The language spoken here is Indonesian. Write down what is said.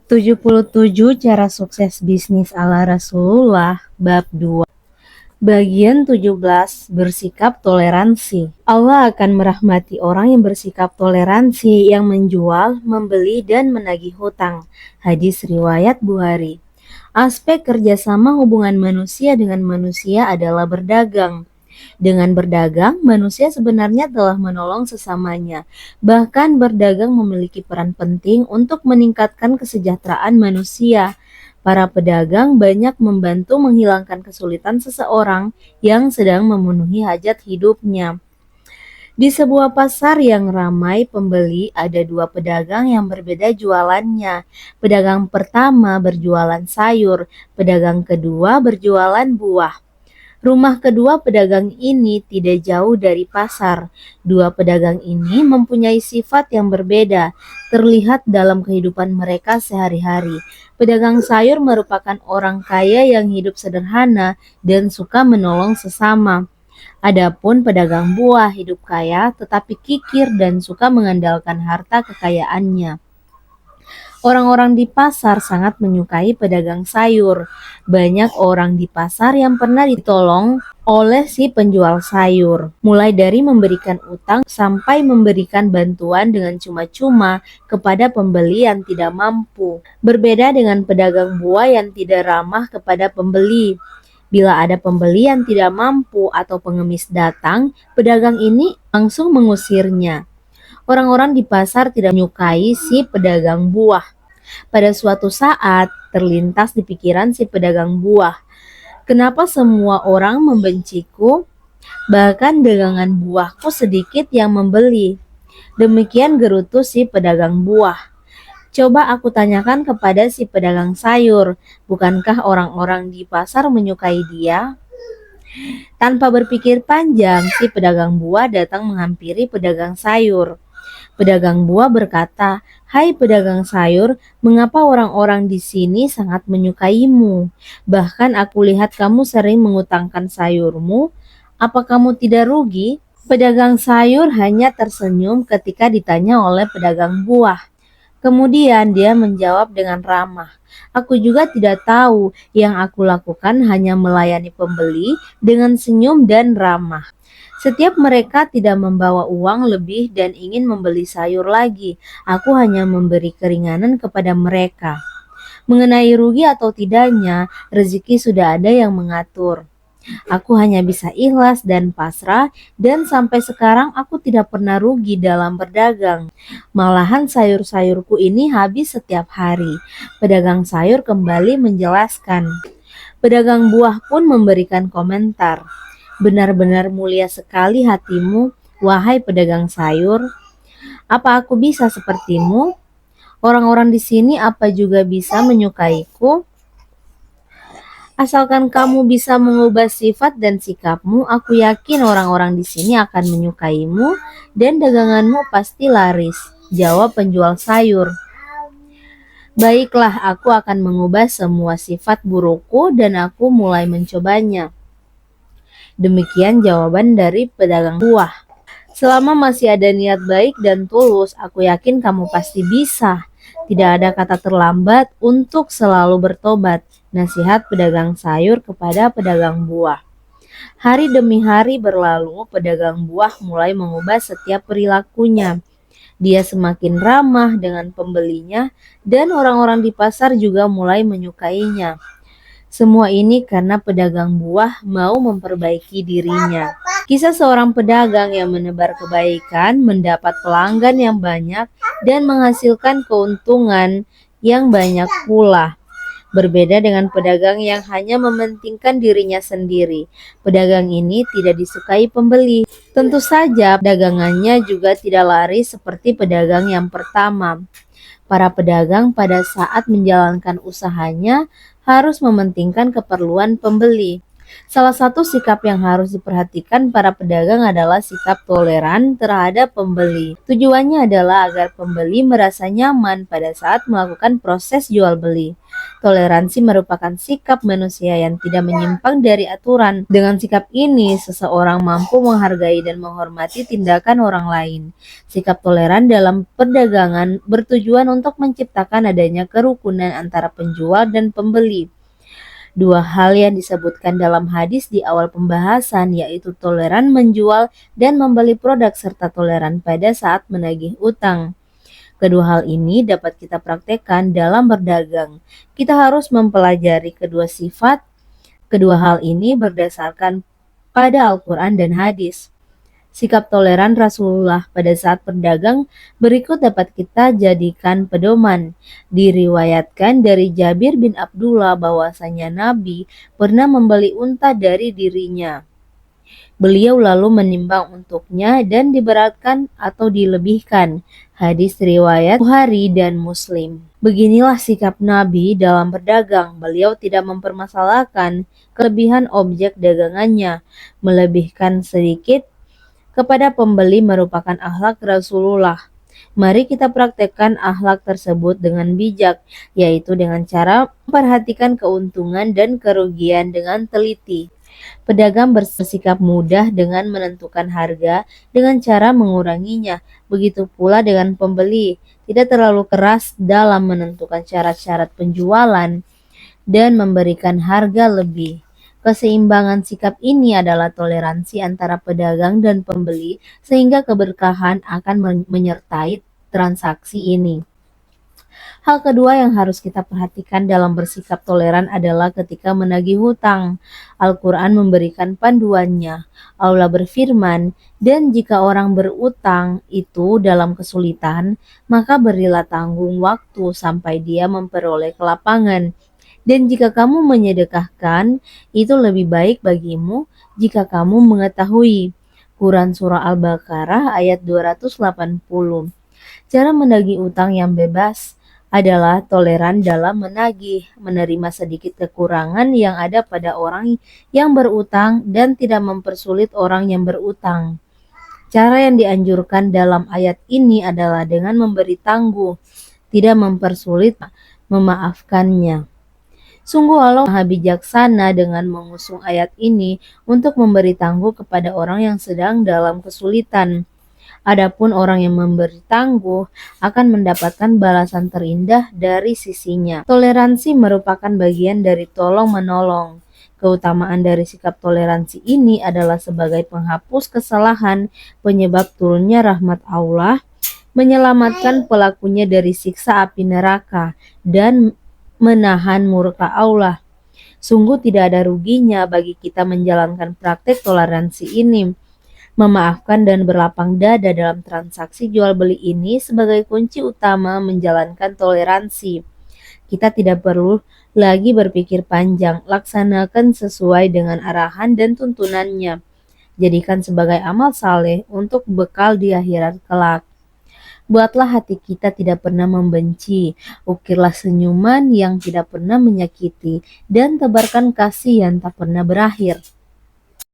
77 Cara Sukses Bisnis ala Rasulullah Bab 2 Bagian 17 Bersikap Toleransi. Allah akan merahmati orang yang bersikap toleransi, yang menjual, membeli, dan menagih hutang. Hadis riwayat Bukhari. Aspek kerjasama hubungan manusia dengan manusia adalah berdagang. Dengan berdagang, manusia sebenarnya telah menolong sesamanya. Bahkan berdagang memiliki peran penting untuk meningkatkan kesejahteraan manusia. Para pedagang banyak membantu menghilangkan kesulitan seseorang yang sedang memenuhi hajat hidupnya. Di sebuah pasar yang ramai pembeli, ada dua pedagang yang berbeda jualannya. Pedagang pertama berjualan sayur, pedagang kedua berjualan buah. Rumah kedua pedagang ini tidak jauh dari pasar. Dua pedagang ini mempunyai sifat yang berbeda, terlihat dalam kehidupan mereka sehari-hari. Pedagang sayur merupakan orang kaya yang hidup sederhana dan suka menolong sesama. Adapun pedagang buah hidup kaya tetapi kikir dan suka mengandalkan harta kekayaannya. Orang-orang di pasar sangat menyukai pedagang sayur. Banyak orang di pasar yang pernah ditolong oleh si penjual sayur, mulai dari memberikan utang sampai memberikan bantuan dengan cuma-cuma kepada pembeli yang tidak mampu. Berbeda dengan pedagang buah yang tidak ramah kepada pembeli. Bila ada pembeli yang tidak mampu atau pengemis datang, pedagang ini langsung mengusirnya. Orang-orang di pasar tidak menyukai si pedagang buah. Pada suatu saat, terlintas di pikiran si pedagang buah, kenapa semua orang membenciku? Bahkan dagangan buahku sedikit yang membeli. Demikian gerutu si pedagang buah. Coba aku tanyakan kepada si pedagang sayur, bukankah orang-orang di pasar menyukai dia? Tanpa berpikir panjang, si pedagang buah datang menghampiri pedagang sayur. Pedagang buah berkata, "Hai pedagang sayur, mengapa orang-orang di sini sangat menyukaimu? Bahkan aku lihat kamu sering mengutangkan sayurmu. Apa kamu tidak rugi?" Pedagang sayur hanya tersenyum ketika ditanya oleh pedagang buah. Kemudian dia menjawab dengan ramah, "Aku juga tidak tahu, yang aku lakukan hanya melayani pembeli dengan senyum dan ramah. Setiap mereka tidak membawa uang lebih dan ingin membeli sayur lagi. Aku hanya memberi keringanan kepada mereka. Mengenai rugi atau tidaknya, rezeki sudah ada yang mengatur. Aku hanya bisa ikhlas dan pasrah, dan sampai sekarang aku tidak pernah rugi dalam berdagang. Malahan sayur-sayurku ini habis setiap hari." Pedagang sayur kembali menjelaskan. Pedagang buah pun memberikan komentar. "Benar-benar mulia sekali hatimu, wahai pedagang sayur. Apa aku bisa sepertimu? Orang-orang di sini apa juga bisa menyukaiku? Asalkan kamu bisa mengubah sifat dan sikapmu, aku yakin orang-orang di sini akan menyukaimu dan daganganmu pasti laris," jawab penjual sayur. "Baiklah, aku akan mengubah semua sifat burukku dan aku mulai mencobanya." Demikian jawaban dari pedagang buah. "Selama masih ada niat baik dan tulus, aku yakin kamu pasti bisa. Tidak ada kata terlambat untuk selalu bertobat," nasihat pedagang sayur kepada pedagang buah. Hari demi hari berlalu, pedagang buah mulai mengubah setiap perilakunya. Dia semakin ramah dengan pembelinya dan orang-orang di pasar juga mulai menyukainya. Semua ini karena pedagang buah mau memperbaiki dirinya. Kisah seorang pedagang yang menebar kebaikan, mendapat pelanggan yang banyak, dan menghasilkan keuntungan yang banyak pula. Berbeda dengan pedagang yang hanya mementingkan dirinya sendiri. Pedagang ini tidak disukai pembeli. Tentu saja dagangannya juga tidak laris seperti pedagang yang pertama. Para pedagang pada saat menjalankan usahanya harus mementingkan keperluan pembeli. Salah satu sikap yang harus diperhatikan para pedagang adalah sikap toleran terhadap pembeli. Tujuannya adalah agar pembeli merasa nyaman pada saat melakukan proses jual beli. Toleransi merupakan sikap manusia yang tidak menyimpang dari aturan. Dengan sikap ini, seseorang mampu menghargai dan menghormati tindakan orang lain. Sikap toleran dalam perdagangan bertujuan untuk menciptakan adanya kerukunan antara penjual dan pembeli. Dua hal yang disebutkan dalam hadis di awal pembahasan, yaitu toleran menjual dan membeli produk serta toleran pada saat menagih utang. Kedua hal ini dapat kita praktekkan dalam berdagang. Kita harus mempelajari kedua hal ini berdasarkan pada Al-Quran dan hadis. Sikap toleran Rasulullah pada saat berdagang berikut dapat kita jadikan pedoman. Diriwayatkan dari Jabir bin Abdullah bahwasanya Nabi pernah membeli unta dari dirinya. Beliau lalu menimbang untuknya dan diberatkan atau dilebihkan. Hadis riwayat Bukhari dan Muslim. Beginilah sikap Nabi dalam berdagang. Beliau tidak mempermasalahkan kelebihan objek dagangannya, melebihkan sedikit kepada pembeli merupakan akhlak Rasulullah. Mari kita praktekkan akhlak tersebut dengan bijak, yaitu dengan cara memperhatikan keuntungan dan kerugian dengan teliti. Pedagang bersikap mudah dengan menentukan harga dengan cara menguranginya. Begitu pula dengan pembeli, tidak terlalu keras dalam menentukan syarat-syarat penjualan dan memberikan harga lebih. Keseimbangan sikap ini adalah toleransi antara pedagang dan pembeli, sehingga keberkahan akan menyertai transaksi ini. Hal kedua yang harus kita perhatikan dalam bersikap toleran adalah ketika menagih hutang. Al-Quran memberikan panduannya. Allah berfirman, "Dan jika orang berutang itu dalam kesulitan, maka berilah tanggung waktu sampai dia memperoleh kelapangan. Dan jika kamu menyedekahkan, itu lebih baik bagimu jika kamu mengetahui." Quran Surah Al-Baqarah ayat 280. Cara menagih utang yang bebas adalah toleran dalam menagih, menerima sedikit kekurangan yang ada pada orang yang berutang dan tidak mempersulit orang yang berutang. Cara yang dianjurkan dalam ayat ini adalah dengan memberi tangguh, tidak mempersulit, memaafkannya. Sungguh Allah Maha Bijaksana dengan mengusung ayat ini untuk memberi tangguh kepada orang yang sedang dalam kesulitan. Adapun orang yang memberi tangguh akan mendapatkan balasan terindah dari sisinya. Toleransi merupakan bagian dari tolong-menolong. Keutamaan dari sikap toleransi ini adalah sebagai penghapus kesalahan, penyebab turunnya rahmat Allah, menyelamatkan pelakunya dari siksa api neraka, dan menahan murka Allah. Sungguh tidak ada ruginya bagi kita menjalankan praktek toleransi ini. Memaafkan dan berlapang dada dalam transaksi jual beli ini sebagai kunci utama menjalankan toleransi. Kita tidak perlu lagi berpikir panjang, laksanakan sesuai dengan arahan dan tuntunannya. Jadikan sebagai amal saleh untuk bekal di akhirat kelak. Buatlah hati kita tidak pernah membenci, ukirlah senyuman yang tidak pernah menyakiti, dan tebarkan kasih yang tak pernah berakhir.